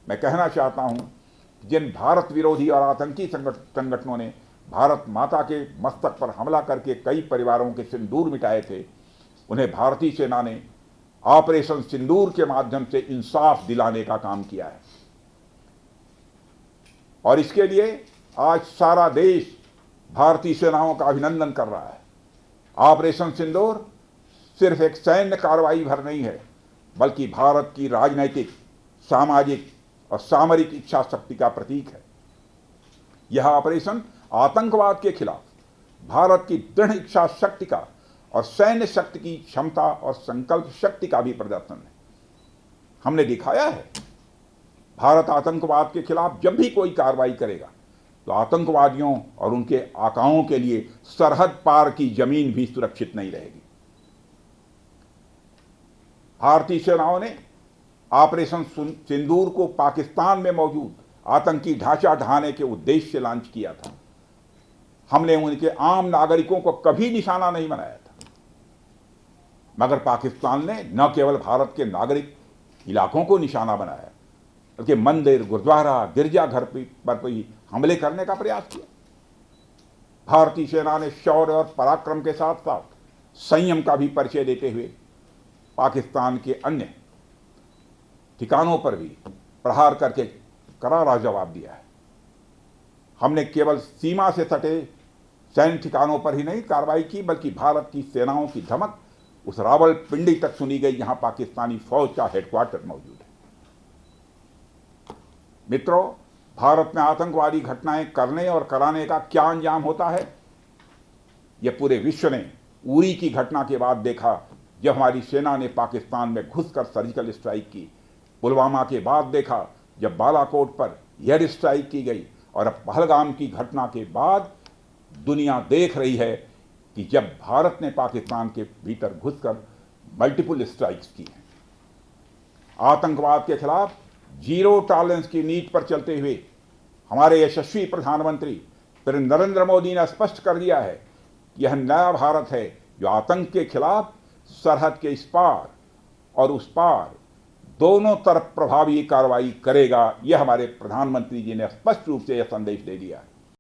मैं कहना चाहता हूं, जिन भारत विरोधी और आतंकी संगठनों ने भारत माता के मस्तक पर हमला करके कई परिवारों के सिंदूर मिटाए थे, उन्हें भारतीय सेना ने ऑपरेशन सिंदूर के माध्यम से इंसाफ दिलाने का काम किया है। और इसके लिए आज सारा देश भारतीय सेनाओं का अभिनंदन कर रहा है। ऑपरेशन सिंदूर सिर्फ एक सैन्य कार्रवाई भर नहीं है, बल्कि भारत की राजनैतिक, सामाजिक और सामरिक इच्छा शक्ति का प्रतीक है। यह ऑपरेशन आतंकवाद के खिलाफ भारत की दृढ़ इच्छा शक्ति का और सैन्य शक्ति की क्षमता और संकल्प शक्ति का भी प्रदर्शन है। हमने दिखाया है, भारत आतंकवाद के खिलाफ जब भी कोई कार्रवाई करेगा तो आतंकवादियों और उनके आकाओं के लिए सरहद पार की जमीन भी सुरक्षित नहीं रहेगी। भारतीय सेनाओं ने ऑपरेशन सिंदूर को पाकिस्तान में मौजूद आतंकी ढांचा ढहाने के उद्देश्य से लॉन्च किया था। हमने उनके आम नागरिकों को कभी निशाना नहीं बनाया था, मगर पाकिस्तान ने न केवल भारत के नागरिक इलाकों को निशाना बनाया, बल्कि मंदिर, गुरुद्वारा, गिरजाघर पर भी हमले करने का प्रयास किया। भारतीय सेना ने शौर्य और पराक्रम के साथ साथ संयम का भी परिचय देते हुए पाकिस्तान के अन्य ठिकानों पर भी प्रहार करके करारा जवाब दिया है। हमने केवल सीमा से सटे सैन्य ठिकानों पर ही नहीं कार्रवाई की, बल्कि भारत की सेनाओं की धमक उस रावलपिंडी तक सुनी गई जहां पाकिस्तानी फौज का हेडक्वार्टर मौजूद है। मित्रों, भारत में आतंकवादी घटनाएं करने और कराने का क्या अंजाम होता है, यह पूरे विश्व ने उरी की घटना के बाद देखा, जब हमारी सेना ने पाकिस्तान में घुसकर सर्जिकल स्ट्राइक की। पुलवामा के बाद देखा, जब बालाकोट पर एयर स्ट्राइक की गई। और अब पहलगाम की घटना के बाद दुनिया देख रही है कि जब भारत ने पाकिस्तान के भीतर घुसकर मल्टीपल स्ट्राइक्स की हैं। आतंकवाद के खिलाफ जीरो टॉलरेंस की नीति पर चलते हुए हमारे यशस्वी प्रधानमंत्री श्री नरेंद्र मोदी ने स्पष्ट कर दिया है कि यह नया भारत है जो आतंक के खिलाफ सरहद के इस पार और उस पार दोनों तरफ प्रभावी कार्रवाई करेगा। यह हमारे प्रधानमंत्री जी ने स्पष्ट रूप से यह संदेश दे दिया है।